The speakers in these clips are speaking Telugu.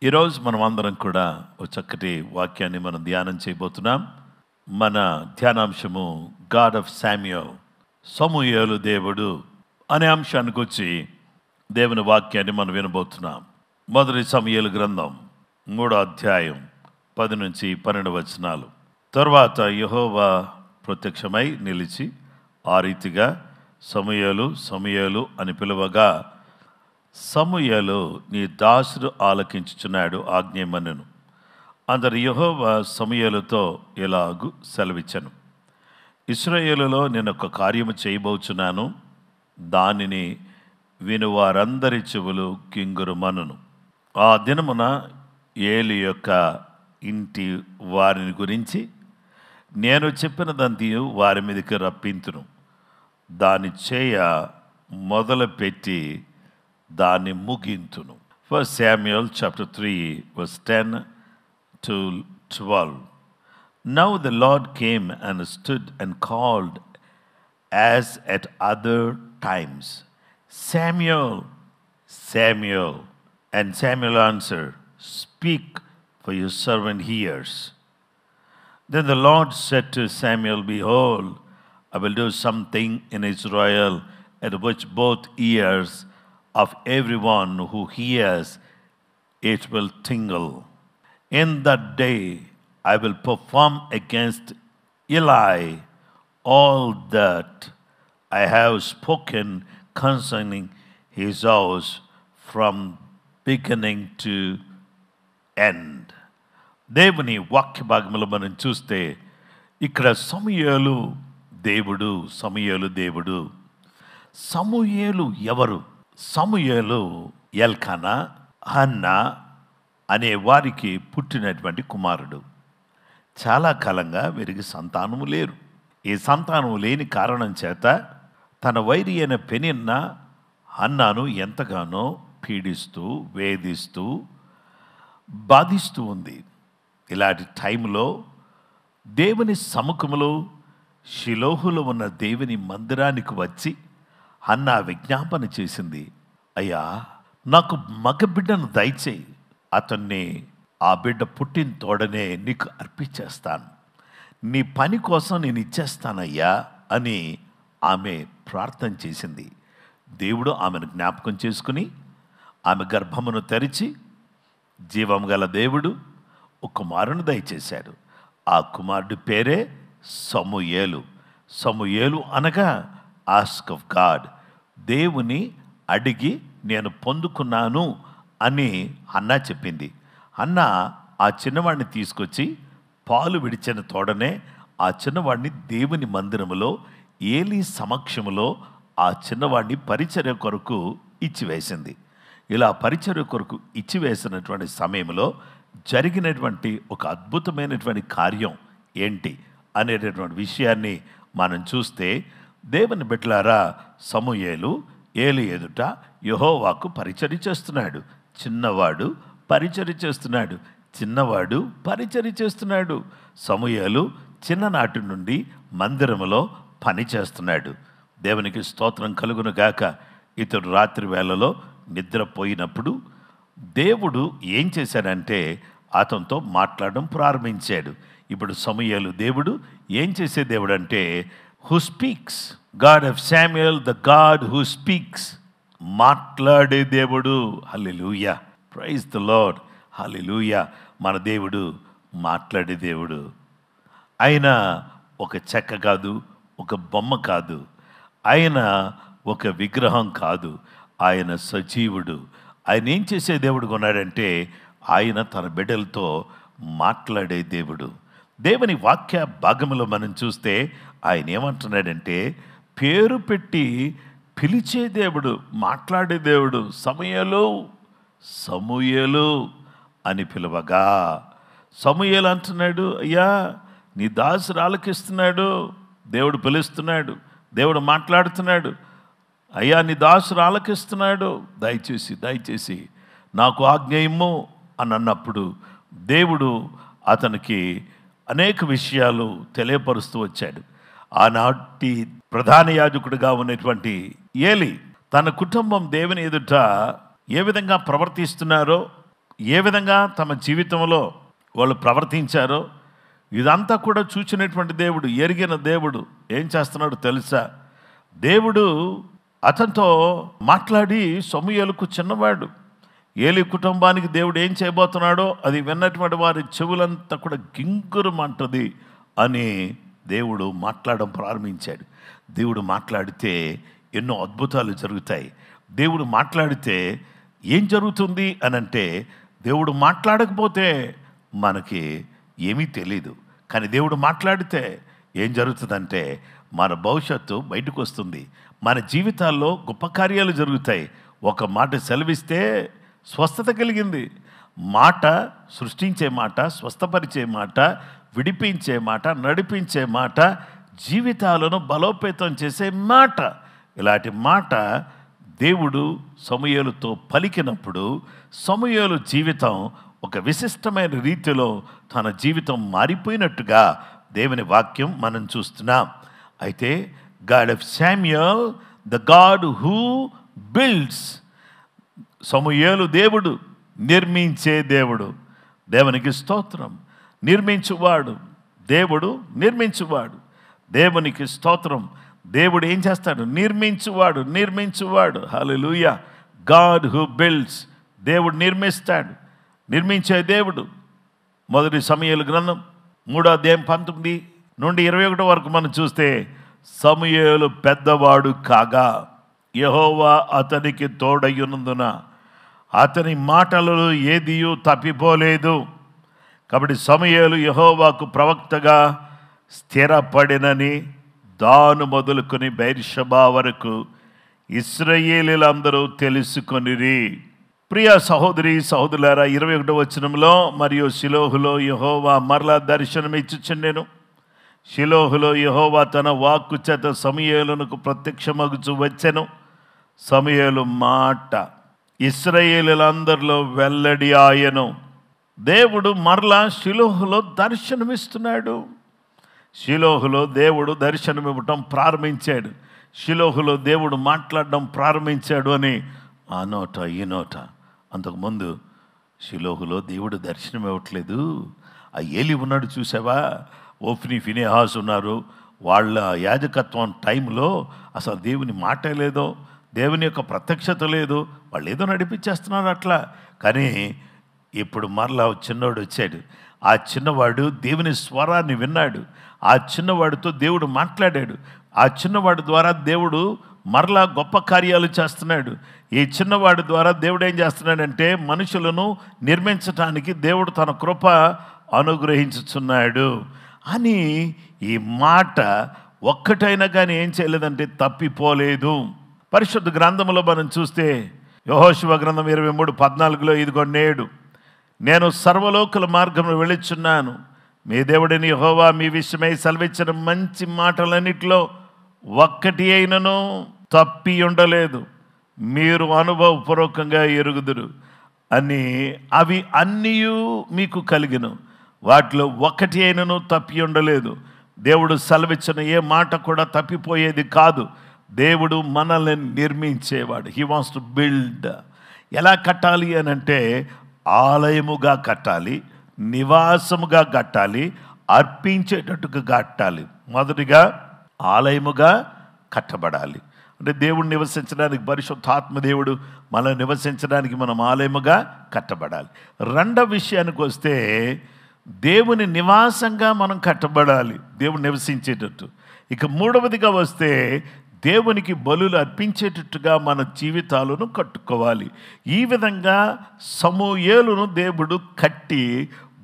ఈరోజు మనం అందరం కూడా ఒక చక్కటి వాక్యాన్ని మనం ధ్యానం చేయబోతున్నాం. మన ధ్యానాంశము గాడ్ ఆఫ్ శామ్యూయల్, సమూయేలు దేవుడు అనే అంశానికి వచ్చి దేవుని వాక్యాన్ని మనం వినబోతున్నాం. మొదటి సమూయేలు గ్రంథం 3వ అధ్యాయం 10 నుంచి 12 వచనాలు. తర్వాత యెహోవా ప్రత్యక్షమై నిలిచి ఆ రీతిగా సమూయేలు సమూయేలు అని పిలువగా, సమూయేలు నీ దాసుడు ఆలకించుచున్నాడు ఆజ్ఞేమనెను. అందరు యెహోవా సమూయేలుతో ఇలాగు సెలవిచ్చెను, ఇశ్రాయేలులో నేను ఒక కార్యము చేయబోచున్నాను, దానిని వినువారందరి చెవులు కింగురుమనును. ఆ దినమున ఏలి యొక్క ఇంటి వారిని గురించి నేను చెప్పినదంతయు వారి మీదకి రప్పింతును, దాని చేయ మొదలుపెట్టి దాన్ని ముగింతును. 1 Samuel chapter 3 verse 10 to 12. Now the Lord came and stood and called as at other times, Samuel, Samuel. And Samuel answered, Speak, for your servant hears. Then the Lord said to Samuel, Behold, I will do something in Israel at which both ears of everyone who hears it will tingle. In that day I will perform against Eli all that I have spoken concerning his house from beginning to end. దేవుని వాక్య భాగములో మనం చూస్తే ఇక్కడ సమూయేలు దేవుడు, సమూయేలు దేవుడు. సమూయేలు ఎవరు? సమూయేలు ఎల్కానా, హన్నా అనే వారికి పుట్టినటువంటి కుమారుడు. చాలా కాలంగా వీరికి సంతానము లేరు. ఈ సంతానము లేని కారణం చేత తన వైరి అయిన పెనిన్న హన్నాను ఎంతగానో పీడిస్తూ, వేధిస్తూ, బాధిస్తూ ఉంది. ఇలాంటి టైంలో దేవుని సముఖములో షిలోహులో ఉన్న దేవుని మందిరానికి వచ్చి హన్నా విజ్ఞాపన చేసింది, అయ్యా నాకు మగ బిడ్డను దయచేయి, అతన్ని ఆ బిడ్డ పుట్టిన తోడనే నీకు అర్పించేస్తాను, నీ పని కోసం నేను ఇచ్చేస్తానయ్యా అని ఆమె ప్రార్థన చేసింది. దేవుడు ఆమెను జ్ఞాపకం చేసుకుని ఆమె గర్భమును తెరిచి జీవం గల దేవుడు ఒక కుమారుని దయచేశాడు. ఆ కుమారుడి పేరే సమూయేలు. సమూయేలు అనగా ఆస్క్ ఆఫ్ గాడ్, దేవుని అడిగి నేను పొందుకున్నాను అని హన్నా చెప్పింది. హన్నా ఆ చిన్నవాడిని తీసుకొచ్చి పాలు విడిచిన తోడనే ఆ చిన్నవాడిని దేవుని మందిరములో ఏలీ సమక్షములో ఆ చిన్నవాడిని పరిచర్య కొరకు ఇచ్చివేసింది. ఇలా పరిచర్య కొరకు ఇచ్చివేసినటువంటి సమయంలో జరిగినటువంటి ఒక అద్భుతమైనటువంటి కార్యం ఏంటి అనేటటువంటి విషయాన్ని మనం చూస్తే, దేవుని బిడ్డలారా, సమూయేలు ఏలి ఎదుట యెహోవాకు పరిచర్య చేస్తున్నాడు. చిన్నవాడు పరిచర్య చేస్తున్నాడు, చిన్నవాడు పరిచర్య చేస్తున్నాడు. సమూయేలు చిన్ననాటి నుండి మందిరములో పని చేస్తున్నాడు. దేవునికి స్తోత్రం కలుగును గాక. ఇతడు రాత్రి వేళలో నిద్రపోయినప్పుడు దేవుడు ఏం చేశాడంటే అతనితో మాట్లాడడం ప్రారంభించాడు. ఇప్పుడు సమూయేలు దేవుడు ఏం చేసే దేవుడు అంటే, who speaks, God of Samuel, the God who speaks, మాట్లాడే దేవుడు. హల్లెలూయా, ప్రైజ్ ద లార్డ్, హల్లెలూయా. మన దేవుడు మాట్లాడే దేవుడు. ఆయన ఒక చెక్క కాదు, ఒక బొమ్మ కాదు, ఆయన ఒక విగ్రహం కాదు, ఆయన సజీవుడు. ఆయన ఏం చేసే దేవుడు కొన్నాడంటే ఆయన తన బిడ్డలతో మాట్లాడే దేవుడు. దేవుని వాక్య భాగంలో మనం చూస్తే ఆయన ఏమంటున్నాడంటే, పేరు పెట్టి పిలిచే దేవుడు, మాట్లాడే దేవుడు. సమూయేలు, సమూయేలు అని పిలవగా సమూయేలు అంటున్నాడు, అయ్యా నీ దాసుడు ఆలకిస్తున్నాడు, దేవుడు పిలుస్తున్నాడు, దేవుడు మాట్లాడుతున్నాడు, అయ్యా నీ దాసుడు ఆలకిస్తున్నాడు, దయచేసి దయచేసి నాకు ఆజ్ఞ ఇమ్ము అని అన్నప్పుడు దేవుడు అతనికి అనేక విషయాలు తెలియపరుస్తూ వచ్చాడు. ఆనాటి ప్రధాన యాజకుడిగా ఉన్నటువంటి ఏలి తన కుటుంబం దేవుని ఎదుట ఏ విధంగా ప్రవర్తిస్తున్నారో ఏ విధంగా తమ జీవితంలో వాళ్ళు ప్రవర్తించారో ఇదంతా కూడా చూసినటువంటి దేవుడు, ఎరిగిన దేవుడు ఏం చేస్తున్నాడు తెలుసా? దేవుడు అతనితో మాట్లాడి, సమూయేలుకు చిన్నవాడు, ఏలీ కుటుంబానికి దేవుడు ఏం చేయబోతున్నాడో అది విన్నటువంటి వారి చెవులంతా కూడా గింగురమంటది అని దేవుడు మాట్లాడడం ప్రారంభించాడు. దేవుడు మాట్లాడితే ఎన్నో అద్భుతాలు జరుగుతాయి. దేవుడు మాట్లాడితే ఏం జరుగుతుంది అని అంటే, దేవుడు మాట్లాడకపోతే మనకి ఏమీ తెలీదు. కానీ దేవుడు మాట్లాడితే ఏం జరుగుతుందంటే మన భవిష్యత్తు బయటకు వస్తుంది. మన జీవితాల్లో గొప్ప కార్యాలు జరుగుతాయి. ఒక మాట సెలవిస్తే స్వస్థత కలిగింది. మాట సృష్టించే మాట, స్వస్థపరిచే మాట, విడిపించే మాట, నడిపించే మాట, జీవితాలను బలోపేతం చేసే మాట. ఇలాంటి మాట దేవుడు సమూయేలుతో పలికినప్పుడు సమూయేలు జీవితం ఒక విశిష్టమైన రీతిలో తన జీవితం మారిపోయినట్టుగా దేవుని వాక్యం మనం చూస్తున్నాం. అయితే God of Samuel, the God who builds. సమూయేలు దేవుడు, నిర్మించే దేవుడు. దేవునికి స్తోత్రం. నిర్మించువాడు దేవుడు, నిర్మించువాడు. దేవునికి స్తోత్రం. దేవుడు ఏం చేస్తాడు? నిర్మించువాడు. హల్లెలూయా. God who builds. దేవుడు నిర్మిస్తాడు, నిర్మించే దేవుడు. మొదటి సమూయేలు గ్రంథం 3వ అధ్యాయం 19 నుండి 21 వరకు మనం చూస్తే, సమూయేలు పెద్దవాడు కాగా యెహోవా అతనికి తోడయ్యున్నందున అతని మాటలలో ఏదియూ తప్పిపోలేదు. కాబట్టి సమూయేలు యెహోవాకు ప్రవక్తగా స్థిరపడినని దాను మొదలుకొని బెర్షెబా వరకు ఇశ్రాయేలీయులందరూ తెలుసుకొనిరి. ప్రియ సహోదరి సహోదరులారా, 21వ వచనంలో, మరియు షిలోహులో యెహోవా మరలా దర్శనమిచ్చుచుండెను. షిలోహులో యెహోవా తన వాక్కు చేత సమూయేలునకు ప్రత్యక్షమగుచు వచ్చెను. సమూయేలు మాట ఇశ్రాయేలీయులందరిలో వెల్లడి ఆయను. దేవుడు మరలా షిలోహులో దర్శనమిస్తున్నాడు. షిలోహులో దేవుడు దర్శనమివ్వటం ప్రారంభించాడు. షిలోహులో దేవుడు మాట్లాడడం ప్రారంభించాడు అని ఆ నోట ఈ నోట. అంతకుముందు షిలోహులో దేవుడు దర్శనం ఇవ్వట్లేదు. ఆ ఏలి ఉన్నాడు చూసావా, ఓఫ్ని ఫినెహాస్ ఉన్నారు. వాళ్ళ యాజకత్వం టైంలో అసలు దేవుని మాటే లేదో, దేవుని యొక్క ప్రత్యక్షత లేదు. వాళ్ళు ఏదో నడిపించేస్తున్నారు అట్లా. కానీ ఇప్పుడు మరలా చిన్నవాడు వచ్చాడు. ఆ చిన్నవాడు దేవుని స్వరాన్ని విన్నాడు. ఆ చిన్నవాడితో దేవుడు మాట్లాడాడు. ఆ చిన్నవాడి ద్వారా దేవుడు మరలా గొప్ప కార్యాలు చేస్తున్నాడు. ఈ చిన్నవాడి ద్వారా దేవుడు ఏం చేస్తున్నాడంటే, మనుషులను నిర్మించటానికి దేవుడు తన కృప అనుగ్రహించుచున్నాడు అని ఈ మాట ఒక్కటైనా కానీ ఏం చేయలేదంటే తప్పిపోలేదు. పరిశుద్ధ గ్రంథంలో మనం చూస్తే యెహోషువ గ్రంథం 23:14 ఇదిగో నేడు నేను సర్వలోకుల మార్గంలో వెళ్ళుచున్నాను. మీ దేవుడిని యెహోవా మీ విషయమై సెలవిచ్చిన మంచి మాటలన్నిటిలో ఒక్కటి అయినను తప్పి ఉండలేదు, మీరు అనుభవపూర్వకంగా ఎరుగుదురు అని. అవి అన్నీ మీకు కలిగిన వాటిలో ఒకటి అయినను తప్పి ఉండలేదు. దేవుడు సెలవిచ్చిన ఏ మాట కూడా తప్పిపోయేది కాదు. దేవుడు మనల్ని నిర్మించేవాడు. He wants to build. ఎలా కట్టాలి అని అంటే, ఆలయముగా కట్టాలి, నివాసముగా కట్టాలి, అర్పించేటట్టుగా కట్టాలి. మొదటిగా ఆలయముగా కట్టబడాలి. అంటే దేవుడు నివసించడానికి, పరిశుద్ధాత్మ దేవుడు మనం నివసించడానికి మనం ఆలయముగా కట్టబడాలి. రెండవ విషయానికి వస్తే, దేవుని నివాసంగా మనం కట్టబడాలి, దేవుడు నివసించేటట్టు. ఇక మూడవదిగా వస్తే, దేవునికి బలులు అర్పించేటట్టుగా మన జీవితాలను కట్టుకోవాలి. ఈ విధంగా సమూయేలును దేవుడు కట్టి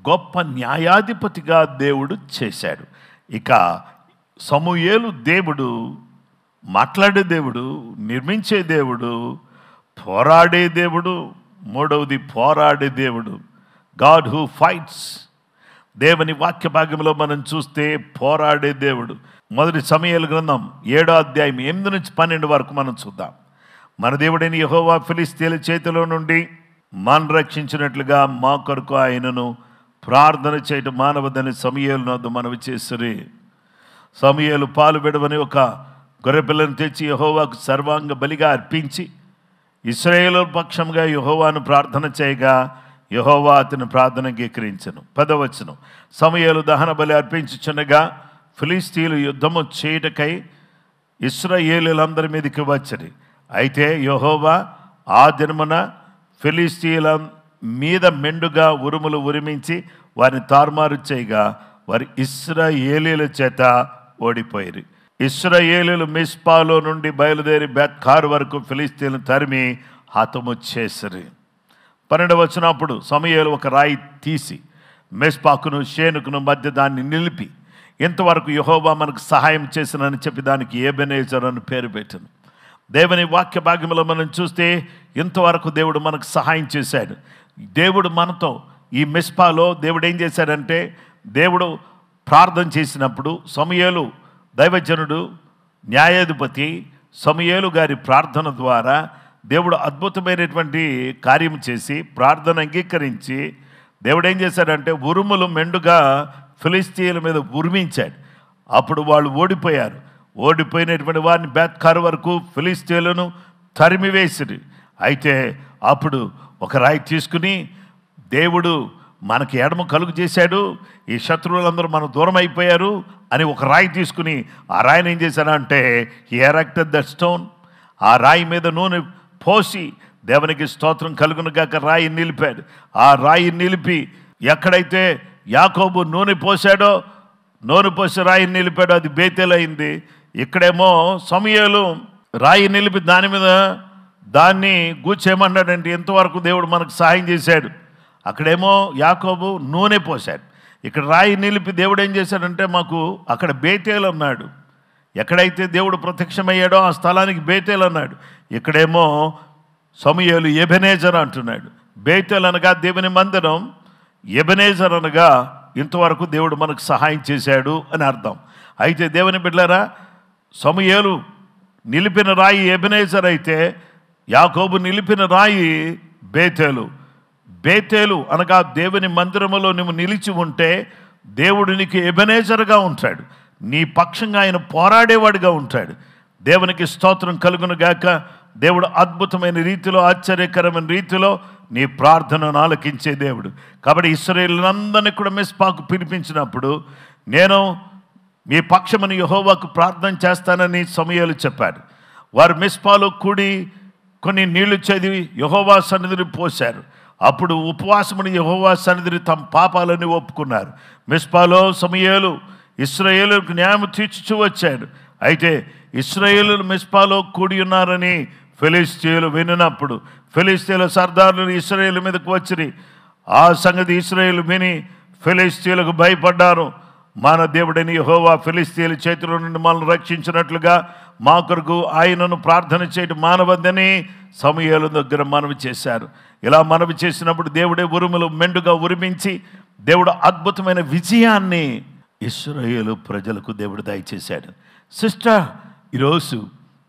గొప్ప న్యాయాధిపతిగా దేవుడు చేశాడు. ఇక సమూయేలు దేవుడు, మాట్లాడే దేవుడు, నిర్మించే దేవుడు, పోరాడే దేవుడు. మూడవది పోరాడే దేవుడు, గాడ్ హూ ఫైట్స్. దేవుని వాక్య భాగంలో మనం చూస్తే పోరాడే దేవుడు. మొదటి సమూయేలు గ్రంథం 7వ అధ్యాయం 8 నుంచి 12 వరకు మనం చూద్దాం. మన దేవుడైన యెహోవా ఫిలిష్తీయుల చేతిలో నుండి మనం రక్షించినట్లుగా మా కొరకు ఆయనను ప్రార్థన చేయటం మానవదని సమూయేలు వద్ద మనవి చేసిరి. సమూయేలు పాలు విడవని ఒక గొర్రెపిల్లను తెచ్చి యెహోవాకు సర్వాంగ బలిగా అర్పించి ఇశ్రాయేలు పక్షంగా యెహోవాను ప్రార్థన చేయగా, యెహోవా అతని ప్రార్థన అంగీకరించెను. 10వ వచనం, సమూయేలు దహన బలి అర్పించుచుండగా ఫిలిష్తీయులు యుద్ధము చేయుటకై ఇశ్రాయేలీయులందరి మీదకి వచ్చిరి. అయితే యెహోవా ఆ దినమున ఫిలిష్తీయుల మీద మెండుగా ఉరుములు ఉరిమించి వారిని తారుమారు చేయగా వారి ఇశ్రాయేలీయుల చేత ఓడిపోయిరి. ఇశ్రాయేలీయులు మిస్పాలో నుండి బయలుదేరి బెత్కారు వరకు ఫిలిష్తీయులను తరిమి హతము చేసిరి. 12వ వచనప్పుడు సమూయేలు ఒక రాయి తీసి మిస్పాకును షేనుకును మధ్య దాన్ని నిలిపి ఇంతవరకు యెహోవా మనకు సహాయం చేసినని చెప్పి దానికి ఎబెనేజర్ అని పేరు పెట్టాను. దేవుని వాక్య భాగ్యంలో మనం చూస్తే ఇంతవరకు దేవుడు మనకు సహాయం చేశాడు. దేవుడు మనతో ఈ మిస్పాలో దేవుడు ఏం చేశాడంటే, దేవుడు ప్రార్థన చేసినప్పుడు సమూయేలు దైవజనుడు న్యాయాధిపతి సమూయేలు గారి ప్రార్థన ద్వారా దేవుడు అద్భుతమైనటువంటి కార్యం చేసి ప్రార్థన అంగీకరించి దేవుడు ఏం చేశాడంటే ఉరుములు మెండుగా ఫిలిష్తీయుల మీద ఉరిమించాడు. అప్పుడు వాళ్ళు ఓడిపోయారు. ఓడిపోయినటువంటి వారిని బెత్కారు వరకు ఫిలిష్తీయులను తరిమివేసిరి. అయితే అప్పుడు ఒక రాయి తీసుకుని దేవుడు మనకి ఎడమ కలుగు చేశాడు, ఈ శత్రువులందరూ మనకు దూరం అయిపోయారు అని ఒక రాయి తీసుకుని ఆ రాయిని ఏం చేశాడంటే ఎరెక్టెడ్ ద స్టోన్, ఆ రాయి మీద నూనె పోసి దేవునికి స్తోత్రం కలుగును గాక రాయి నిలిపాడు. ఆ రాయి నిలిపి ఎక్కడైతే యాకోబు నూనె పోసాడో, నూనె పోసి రాయి నిలిపాడో అది బేతేల్ అయింది. ఇక్కడేమో సమూయేలు రాయి నిలిపి దాని మీద దాన్ని గూర్చేయమన్నాడంటే ఎంతవరకు దేవుడు మనకు సహాయం చేశాడు. అక్కడేమో యాకోబు నూనె పోశాడు, ఇక్కడ రాయి నిలిపి దేవుడు ఏం చేశాడంటే మాకు అక్కడ బేతేల్ అన్నాడు. ఎక్కడైతే దేవుడు ప్రత్యక్షమయ్యాడో ఆ స్థలానికి బేతేల్ అన్నాడు. ఇక్కడేమో సమూయేలు ఎబెనేజర్ అంటున్నాడు. బేతేల్ అనగా దేవుని మందిరం, ఎబెనేజర్ అనగా ఇంతవరకు దేవుడు మనకు సహాయం చేశాడు అని అర్థం. అయితే దేవుని బిడ్డలారా, సమూయేలు నిలిపిన రాయి ఎబెనేజర్ అయితే యాకోబు నిలిపిన రాయి బేతేలు. బేతేలు అనగా దేవుని మందిరములో నువ్వు నిలిచి ఉంటే దేవుడు నీకు ఎబెనేజర్గా ఉంటాడు, నీ పక్షంగా ఆయన పోరాడేవాడిగా ఉంటాడు. దేవునికి స్తోత్రం కలుగును గాక. దేవుడు అద్భుతమైన రీతిలో ఆశ్చర్యకరమైన రీతిలో నీ ప్రార్థనను ఆలకించే దేవుడు. కాబట్టి ఇశ్రాయేలులందరినీ కూడా మిస్పాకు పిలిపించినప్పుడు నేను మీ పక్షమని యెహోవాకు ప్రార్థన చేస్తానని సమూయేలు చెప్పాడు. వారు మిస్పాలో కూడి కొన్ని నీళ్లు చదివి యెహోవా సన్నిధిని పోశారు. అప్పుడు ఉపవాసమని యెహోవా సన్నిధిని తమ పాపాలని ఒప్పుకున్నారు. మిస్పాలో సమూయేలు ఇశ్రాయేలుకు న్యాయం తీర్చుచూ వచ్చాడు. అయితే ఇశ్రాయేలు మిస్పాలో కూడి ఉన్నారని ఫిలిష్తీయులు వినినప్పుడు ఫిలిష్తీయుల సర్దారులు ఇశ్రాయేలు మీదకు వచ్చిరి. ఆ సంగతి ఇశ్రాయేలు విని ఫిలిష్తీయులకు భయపడ్డారు. మన దేవుడని యెహోవా ఫిలిష్తీయుల చేతిలో నుండి మనల్ని రక్షించినట్లుగా మా కొరకు ఆయనను ప్రార్థన చేయడం మానవద్దని సమూయేలు దగ్గర మనవి చేశారు. ఇలా మనవి చేసినప్పుడు దేవుడే ఉరుములు మెండుగా ఉరిమించి దేవుడు అద్భుతమైన విజయాన్ని ఇశ్రాయేలు ప్రజలకు దేవుడు దయచేశాడు. సిస్టర్, ఈరోజు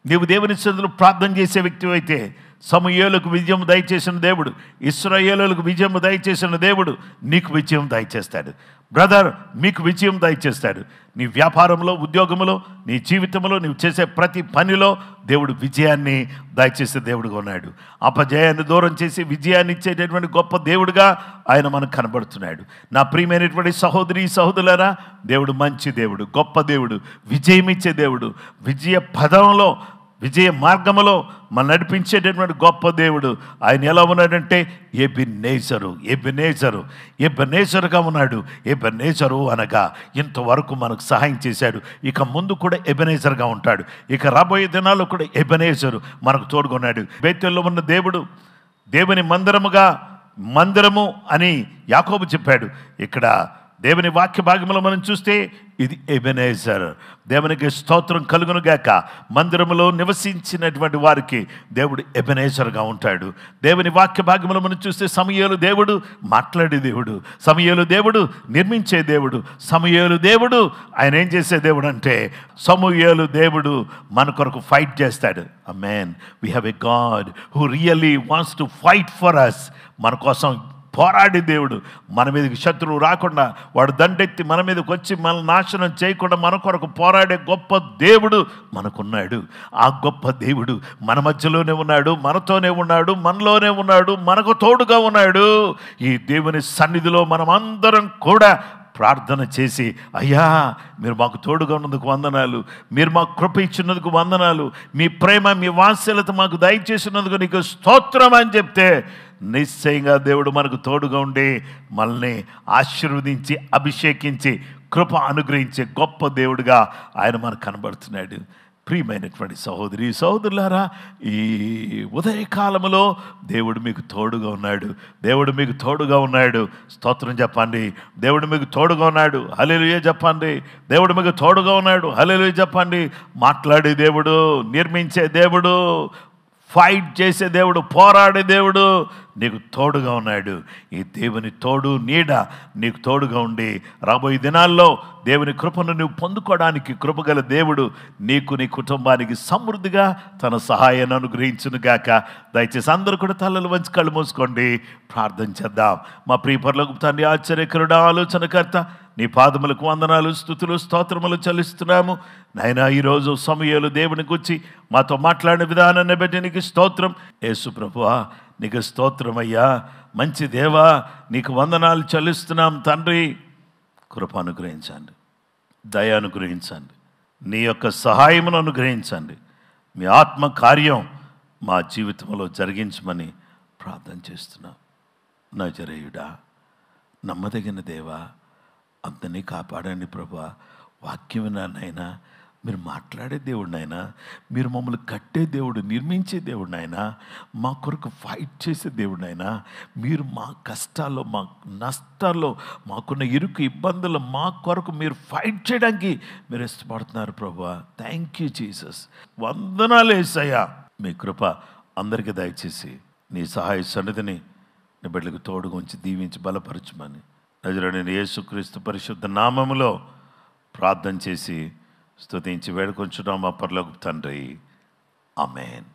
నీవు దేవుని సన్నిధిలో ప్రార్థన చేసే వ్యక్తి అయితే సమూయేలుకు విజయం దయచేసిన దేవుడు, ఇశ్రాయేలులకు విజయం దయచేసిన దేవుడు నీకు విజయం దయచేస్తాడు. బ్రదర్, మీకు విజయం దయచేస్తాడు. నీ వ్యాపారంలో, ఉద్యోగంలో, నీ జీవితంలో, నీవు చేసే ప్రతి పనిలో దేవుడు విజయాన్ని దయచేసే దేవుడుగా ఉన్నాడు. అపజయాన్ని దూరం చేసి విజయాన్ని ఇచ్చేటటువంటి గొప్ప దేవుడుగా ఆయన మనకు కనబడుతున్నాడు. నా ప్రియమైనటువంటి సహోదరి సహోదరులారా, దేవుడు మంచి దేవుడు, గొప్ప దేవుడు, విజయం ఇచ్చే దేవుడు, విజయ పదంలో, విజయ మార్గములో మన నడిపించేటటువంటి గొప్ప దేవుడు. ఆయన ఎలా ఉన్నాడంటే ఎబెనేజరు, ఎబెనేజరు, ఎబెనేజరుగా ఉన్నాడు. ఎబెనేజరు అనగా ఇంతవరకు మనకు సహాయం చేశాడు, ఇక ముందు కూడా ఎబెనేజర్గా ఉంటాడు, ఇక రాబోయే దినాల్లో కూడా ఎబెనేజరు మనకు తోడుకున్నాడు. బేతేల్లో ఉన్న దేవుడు దేవుని మందిరము అని యాకోబు చెప్పాడు. ఇక్కడ దేవుని వాక్య భాగంలో మనం చూస్తే ఇది ఎబెనేజర్. దేవునికి స్తోత్రం కలుగును గాక. మందిరములో నివసించినటువంటి వారికి దేవుడు ఎబెనేజర్గా ఉంటాడు. దేవుని వాక్య భాగంలో మనం చూస్తే సమూయేలు దేవుడు మాట్లాడే దేవుడు, సమూయేలు దేవుడు నిర్మించే దేవుడు, సమూయేలు దేవుడు ఆయన ఏం చేసే దేవుడు అంటే సమూయేలు దేవుడు మన కొరకు ఫైట్ చేస్తాడు. ఆమేన్. We have a God who really wants to fight for us. మన కోసం పోరాడే దేవుడు, మన మీదకి శత్రువు రాకుండా వాడు దండెత్తి మన మీదకి వచ్చి మనల్ని నాశనం చేయకుండా మన కొరకు పోరాడే గొప్ప దేవుడు మనకున్నాడు. ఆ గొప్ప దేవుడు మన మధ్యలోనే ఉన్నాడు, మనతోనే ఉన్నాడు, మనలోనే ఉన్నాడు, మనకు తోడుగా ఉన్నాడు. ఈ దేవుని సన్నిధిలో మనం అందరం కూడా ప్రార్థన చేసి, అయ్యా మీరు మాకు తోడుగా ఉన్నందుకు వందనాలు, మీరు మాకు కృప ఇచ్చినందుకు వందనాలు, మీ ప్రేమ మీ వాత్సల్యత మాకు దయచేసినందుకు నీకు స్తోత్రం అని చెప్తే నిశ్చయంగా దేవుడు మనకు తోడుగా ఉండి మనల్ని ఆశీర్వదించి అభిషేకించి కృప అనుగ్రహించే గొప్ప దేవుడుగా ఆయన మనకు కనబడుతున్నాడు. ప్రియమైనటువంటి సహోదరి సహోదరులారా, ఈ ఉదయకాలంలో దేవుడు మీకు తోడుగా ఉన్నాడు. దేవుడు మీకు తోడుగా ఉన్నాడు. స్తోత్రం చెప్పండి. దేవుడు మీకు తోడుగా ఉన్నాడు. హల్లెలూయా చెప్పండి. దేవుడు మీకు తోడుగా ఉన్నాడు. హల్లెలూయా చెప్పండి. మాట్లాడే దేవుడు, నిర్మించే దేవుడు, ఫైట్ చేసే దేవుడు, పోరాడే దేవుడు నీకు తోడుగా ఉన్నాడు. ఈ దేవుని తోడు నీడ నీకు తోడుగా ఉండి రాబోయే దినాల్లో దేవుని కృపను నువ్వు పొందుకోవడానికి కృపగల దేవుడు నీకు నీ కుటుంబానికి సమృద్ధిగా తన సహాయాన్ని అనుగ్రహించును గాక. దయచేసి అందరూ కూడా తలలు వంచి కళ్ళు మూసుకోండి, ప్రార్థన చేద్దాం. మా ప్రియ పరలోకపు తండ్రి, ఆశ్చర్యకరుడా, ఆలోచనకర్త, నీ పాదములకు వందనాలు, స్తుతులు, స్తోత్రములు చెల్లిస్తున్నాము. నాయనా, ఈరోజు సమూయేలు దేవుని గురించి మాతో మాట్లాడిన విధానాన్ని బట్టి నీకు స్తోత్రం. యేసు ప్రభువా నీకు స్తోత్రమయ్యా. మంచి దేవా నీకు వందనాలు చెల్లిస్తున్నాం తండ్రి. కృప అనుగ్రహించండి, దయ అనుగ్రహించండి, నీ యొక్క సహాయమును అనుగ్రహించండి. మీ ఆత్మ కార్యం మా జీవితంలో జరిగించమని ప్రార్థన చేస్తున్నాం. నజరేయుడా, నమ్మదగిన దేవా, అందరినీ కాపాడండి ప్రభువా. వాక్యం విన్నానైనా, మీరు మాట్లాడే దేవుడినైనా, మీరు మమ్మల్ని కట్టే దేవుడు, నిర్మించే దేవుడినైనా, మా కొరకు ఫైట్ చేసే దేవుడినైనా, మీరు మా కష్టాల్లో, మా నష్టాల్లో, మాకున్న ఇరుకు ఇబ్బందుల్లో మా కొరకు మీరు ఫైట్ చేయడానికి మీరు ఇష్టపడుతున్నారు ప్రభువా. Thank you Jesus. వందనాలు యేసయ్యా. మీ కృప అందరికీ దయచేసి నీ సహాయ సన్నిధిని నీ బిడ్డలకు తోడుగా ఉంచి దీవించి బలపరచమని నజరేయుడైన యేసుక్రీస్తు పరిశుద్ధ నామములో ప్రార్థన చేసి స్తుతించి వేడుకొంచున్నాం మా పరలోకపు తండ్రి. ఆమేన్.